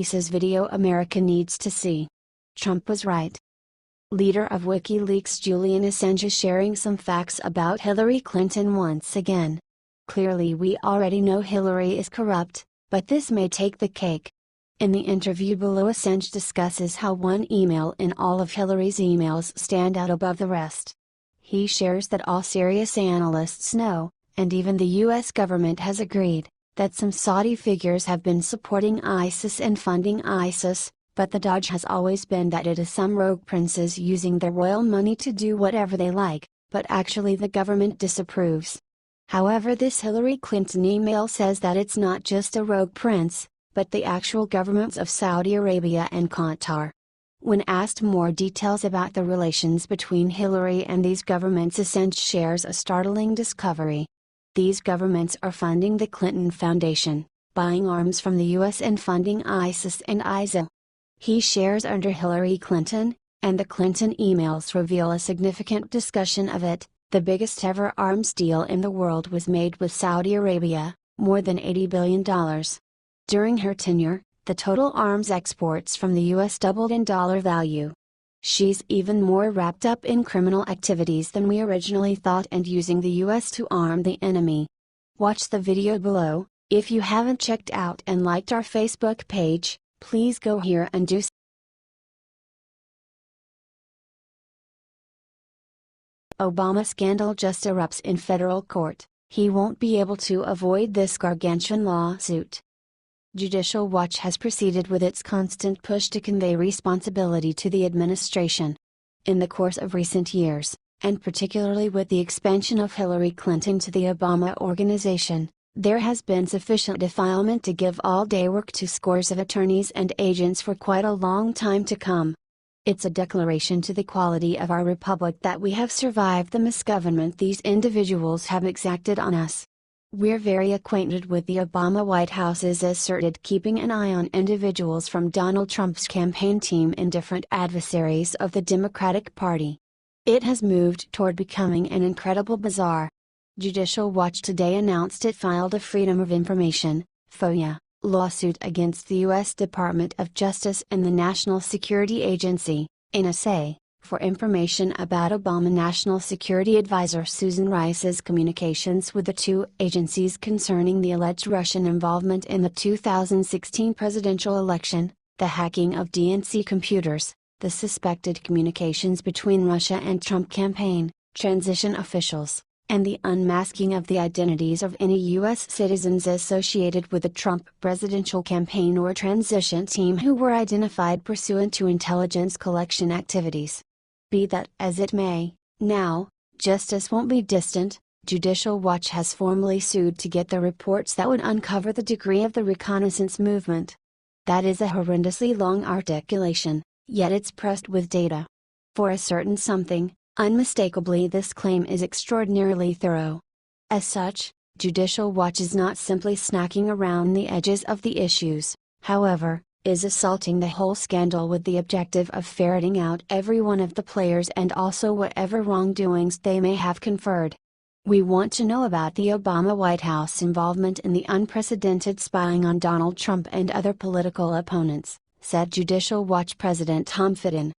Says video America needs to see. Trump was right. Leader of WikiLeaks Julian Assange is sharing some facts about Hillary Clinton once again. Clearly we already know Hillary is corrupt, but this may take the cake. In the interview below, Assange discusses how one email in all of Hillary's emails stand out above the rest. He shares that all serious analysts know, and even the US government has agreed, that some Saudi figures have been supporting ISIS and funding ISIS, but the dodge has always been that it is some rogue princes using their royal money to do whatever they like, but actually the government disapproves. However, this Hillary Clinton email says that it's not just a rogue prince, but the actual governments of Saudi Arabia and Qatar. When asked more details about the relations between Hillary and these governments, Assange shares a startling discovery. These governments are funding the Clinton Foundation, buying arms from the US and funding ISIS and ISIL. He shares under Hillary Clinton, and the Clinton emails reveal a significant discussion of it, the biggest ever arms deal in the world was made with Saudi Arabia, more than $80 billion. During her tenure, the total arms exports from the US doubled in dollar value. She's even more wrapped up in criminal activities than we originally thought and using the US to arm the enemy. Watch the video below. If you haven't checked out and liked our Facebook page, please go here and do so. Obama scandal just erupts in federal court. He won't be able to avoid this gargantuan lawsuit. Judicial Watch has proceeded with its constant push to convey responsibility to the administration. In the course of recent years, and particularly with the expansion of Hillary Clinton to the Obama organization, there has been sufficient defilement to give all-day work to scores of attorneys and agents for quite a long time to come. It's a declaration to the quality of our republic that we have survived the misgovernment these individuals have exacted on us. We're very acquainted with the Obama White House's asserted keeping an eye on individuals from Donald Trump's campaign team and different adversaries of the Democratic Party. It has moved toward becoming an incredible bazaar. Judicial Watch today announced it filed a Freedom of Information (FOIA) lawsuit against the U.S. Department of Justice and the National Security Agency, NSA, for information about Obama National Security Advisor Susan Rice's communications with the two agencies concerning the alleged Russian involvement in the 2016 presidential election, the hacking of DNC computers, the suspected communications between Russia and Trump campaign, transition officials, and the unmasking of the identities of any U.S. citizens associated with the Trump presidential campaign or transition team who were identified pursuant to intelligence collection activities. Be that as it may, now, justice won't be distant. Judicial Watch has formally sued to get the reports that would uncover the degree of the reconnaissance movement. That is a horrendously long articulation, yet it's pressed with data. For a certain something, unmistakably this claim is extraordinarily thorough. As such, Judicial Watch is not simply snacking around the edges of the issues, however, is assaulting the whole scandal with the objective of ferreting out every one of the players and also whatever wrongdoings they may have conferred. We want to know about the Obama White House involvement in the unprecedented spying on Donald Trump and other political opponents, said Judicial Watch President Tom Fitton.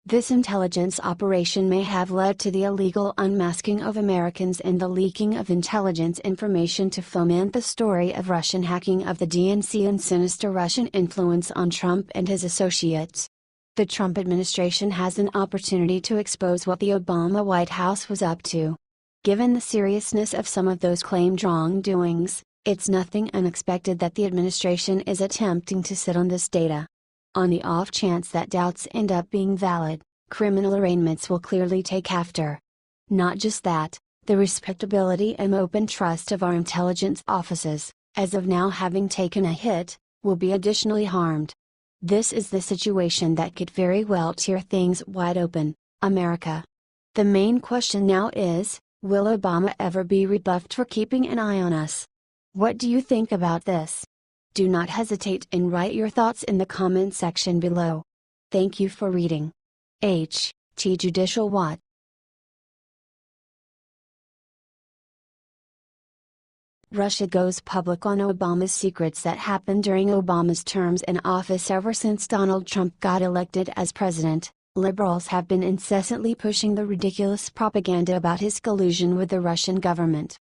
This intelligence operation may have led to the illegal unmasking of Americans and the leaking of intelligence information to foment the story of Russian hacking of the DNC and sinister Russian influence on Trump and his associates. The Trump administration has an opportunity to expose what the Obama White House was up to. Given the seriousness of some of those claimed wrongdoings, it's nothing unexpected that the administration is attempting to sit on this data. On the off chance that doubts end up being valid, criminal arraignments will clearly take after. Not just that, the respectability and open trust of our intelligence offices, as of now having taken a hit, will be additionally harmed. This is the situation that could very well tear things wide open, America. The main question now is, will Obama ever be rebuffed for keeping an eye on us? What do you think about this? Do not hesitate and write your thoughts in the comment section below. Thank you for reading. H.T. Judicial Watch. Russia goes public on Obama's secrets that happened during Obama's terms in office. Ever since Donald Trump got elected as president, liberals have been incessantly pushing the ridiculous propaganda about his collusion with the Russian government.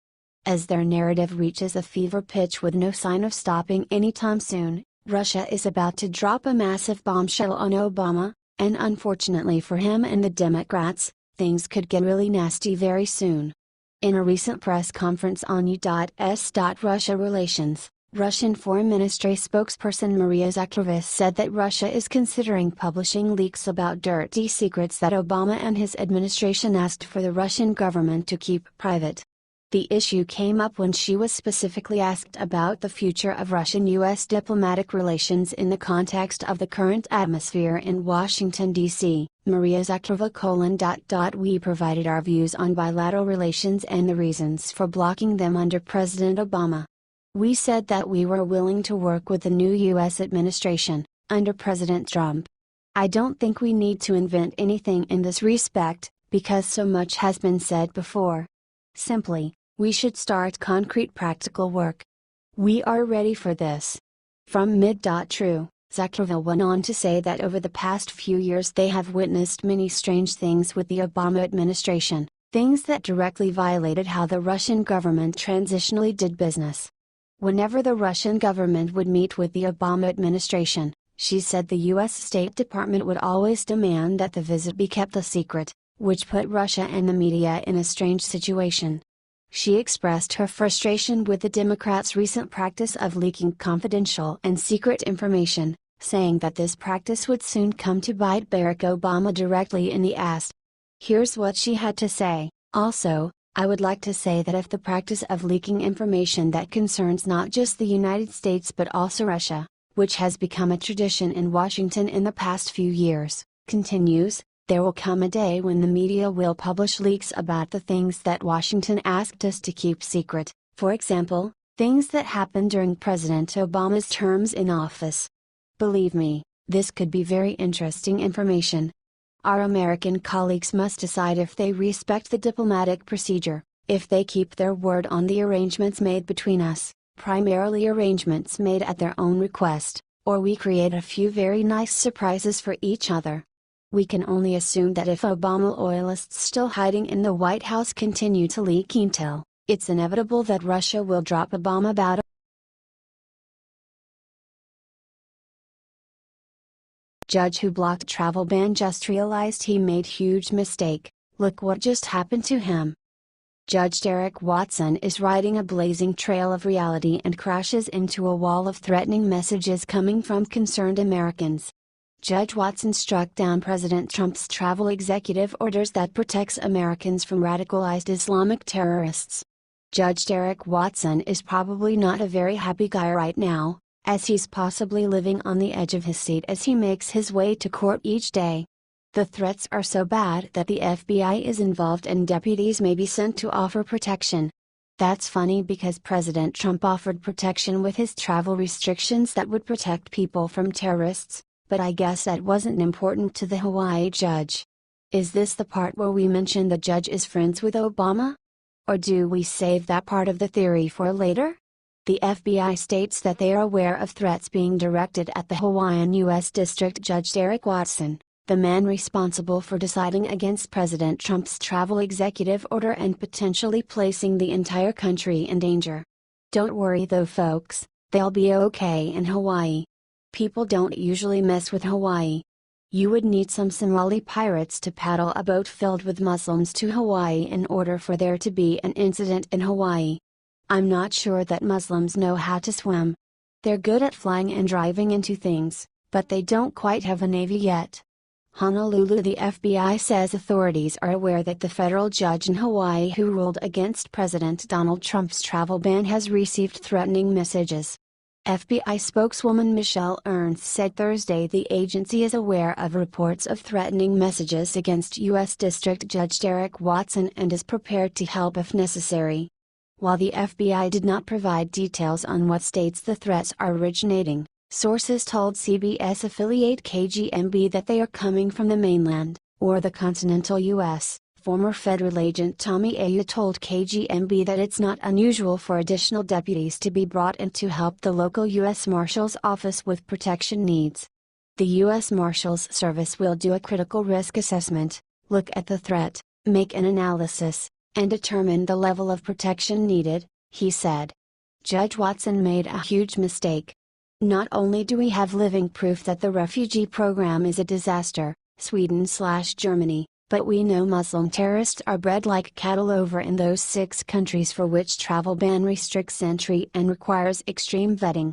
As their narrative reaches a fever pitch with no sign of stopping anytime soon, Russia is about to drop a massive bombshell on Obama, and unfortunately for him and the Democrats, things could get really nasty very soon. In a recent press conference on U.S. Russia relations, Russian Foreign Ministry spokesperson Maria Zakharova said that Russia is considering publishing leaks about dirty secrets that Obama and his administration asked for the Russian government to keep private. The issue came up when she was specifically asked about the future of Russian-U.S. diplomatic relations in the context of the current atmosphere in Washington, D.C. Maria Zakharova: We provided our views on bilateral relations and the reasons for blocking them under President Obama. We said that we were willing to work with the new U.S. administration, under President Trump. I don't think we need to invent anything in this respect, because so much has been said before. Simply, we should start concrete practical work. We are ready for this. From mid.true, Zakharova went on to say that over the past few years they have witnessed many strange things with the Obama administration, things that directly violated how the Russian government transitionally did business. Whenever the Russian government would meet with the Obama administration, she said the U.S. State Department would always demand that the visit be kept a secret, which put Russia and the media in a strange situation. She expressed her frustration with the Democrats' recent practice of leaking confidential and secret information, saying that this practice would soon come to bite Barack Obama directly in the ass. Here's what she had to say: Also, I would like to say that if the practice of leaking information that concerns not just the United States but also Russia, which has become a tradition in Washington in the past few years, continues, there will come a day when the media will publish leaks about the things that Washington asked us to keep secret, for example, things that happened during President Obama's terms in office. Believe me, this could be very interesting information. Our American colleagues must decide if they respect the diplomatic procedure, if they keep their word on the arrangements made between us, primarily arrangements made at their own request, or we create a few very nice surprises for each other. We can only assume that if Obama loyalists still hiding in the White House continue to leak intel, it's inevitable that Russia will drop a bomb about a judge who blocked travel ban just realized he made huge mistake. Look what just happened to him. Judge Derek Watson is riding a blazing trail of reality and crashes into a wall of threatening messages coming from concerned Americans. Judge Watson struck down President Trump's travel executive orders that protects Americans from radicalized Islamic terrorists. Judge Derek Watson is probably not a very happy guy right now, as he's possibly living on the edge of his seat as he makes his way to court each day. The threats are so bad that the FBI is involved and deputies may be sent to offer protection. That's funny because President Trump offered protection with his travel restrictions that would protect people from terrorists, but I guess that wasn't important to the Hawaii judge. Is this the part where we mention the judge is friends with Obama? Or do we save that part of the theory for later? The FBI states that they are aware of threats being directed at the Hawaiian U.S. District Judge Derek Watson, the man responsible for deciding against President Trump's travel executive order and potentially placing the entire country in danger. Don't worry though folks, they'll be okay in Hawaii. People don't usually mess with Hawaii. You would need some Somali pirates to paddle a boat filled with Muslims to Hawaii in order for there to be an incident in Hawaii. I'm not sure that Muslims know how to swim. They're good at flying and driving into things, but they don't quite have a navy yet. Honolulu. The FBI says authorities are aware that the federal judge in Hawaii who ruled against President Donald Trump's travel ban has received threatening messages. FBI spokeswoman Michelle Ernst said Thursday the agency is aware of reports of threatening messages against U.S. District Judge Derek Watson and is prepared to help if necessary. While the FBI did not provide details on what states the threats are originating, sources told CBS affiliate KGMB that they are coming from the mainland, or the continental U.S., Former federal agent Tommy Ayu told KGMB that it's not unusual for additional deputies to be brought in to help the local U.S. Marshal's office with protection needs. The U.S. Marshal's Service will do a critical risk assessment, look at the threat, make an analysis, and determine the level of protection needed, he said. Judge Watson made a huge mistake. Not only do we have living proof that the refugee program is a disaster, Sweden/Germany, but we know Muslim terrorists are bred like cattle over in those 6 countries for which travel ban restricts entry and requires extreme vetting.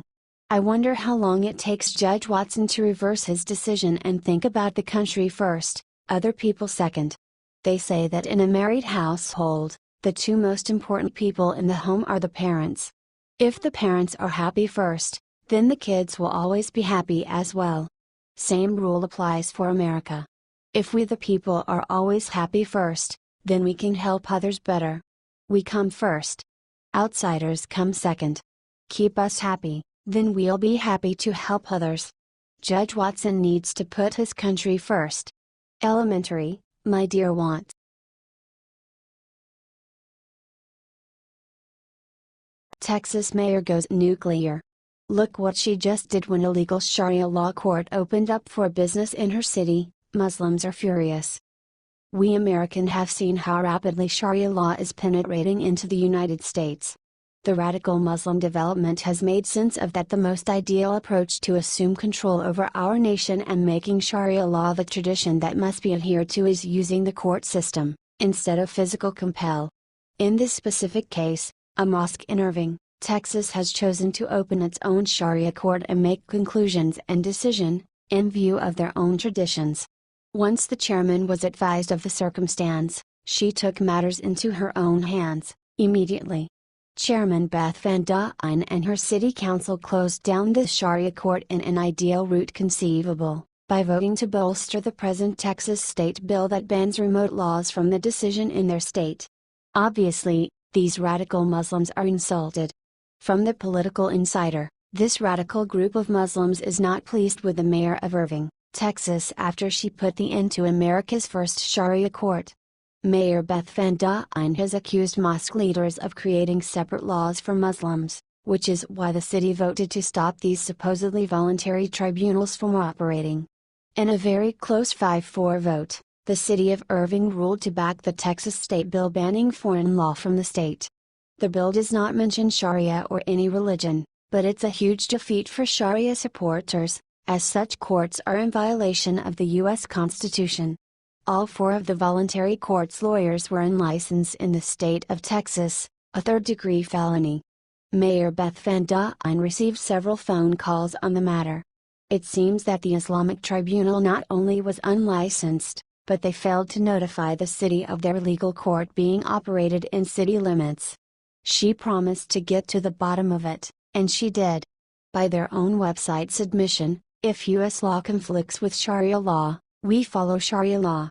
I wonder how long it takes Judge Watson to reverse his decision and think about the country first, other people second. They say that in a married household, the 2 most important people in the home are the parents. If the parents are happy first, then the kids will always be happy as well. Same rule applies for America. If we the people are always happy first, then we can help others better. We come first. Outsiders come second. Keep us happy, then we'll be happy to help others. Judge Watson needs to put his country first. Elementary, my dear want. Texas mayor goes nuclear. Look what she just did when illegal Sharia law court opened up for business in her city. Muslims are furious. We Americans have seen how rapidly Sharia law is penetrating into the United States. The radical Muslim development has made sense of that the most ideal approach to assume control over our nation and making Sharia law the tradition that must be adhered to is using the court system, instead of physical compel. In this specific case, a mosque in Irving, Texas has chosen to open its own Sharia court and make conclusions and decision, in view of their own traditions. Once the chairman was advised of the circumstance, she took matters into her own hands, immediately. Chairman Beth Van Duyn and her city council closed down the Sharia court in an ideal route conceivable, by voting to bolster the present Texas state bill that bans remote laws from the decision in their state. Obviously, these radical Muslims are insulted. From the Political Insider, this radical group of Muslims is not pleased with the mayor of Irving, Texas after she put the end to America's first Sharia court. Mayor Beth Van Duyn has accused mosque leaders of creating separate laws for Muslims, which is why the city voted to stop these supposedly voluntary tribunals from operating. In a very close 5-4 vote, the city of Irving ruled to back the Texas state bill banning foreign law from the state. The bill does not mention Sharia or any religion, but it's a huge defeat for Sharia supporters, as such courts are in violation of the U.S. Constitution. All 4 of the voluntary court's lawyers were unlicensed in the state of Texas, a third-degree felony. Mayor Beth Van Duyn received several phone calls on the matter. It seems that the Islamic Tribunal not only was unlicensed, but they failed to notify the city of their legal court being operated in city limits. She promised to get to the bottom of it, and she did. By their own website's admission, if U.S. law conflicts with Sharia law, we follow Sharia law.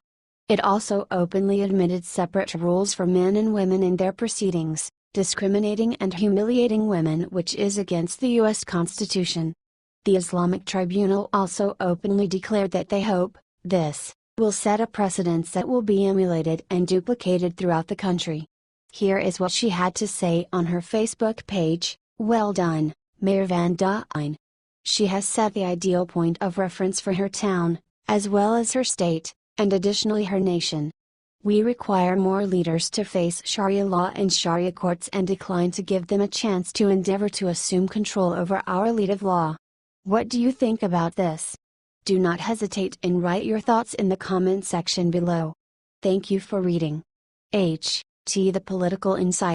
It also openly admitted separate rules for men and women in their proceedings, discriminating and humiliating women, which is against the U.S. Constitution. The Islamic Tribunal also openly declared that they hope this will set a precedent that will be emulated and duplicated throughout the country. Here is what she had to say on her Facebook page. Well done, Mayor Van Duyn. She has set the ideal point of reference for her town, as well as her state, and additionally her nation. We require more leaders to face Sharia law and Sharia courts and decline to give them a chance to endeavor to assume control over our lead of law. What do you think about this? Do not hesitate and write your thoughts in the comment section below. Thank you for reading. The Political Insider.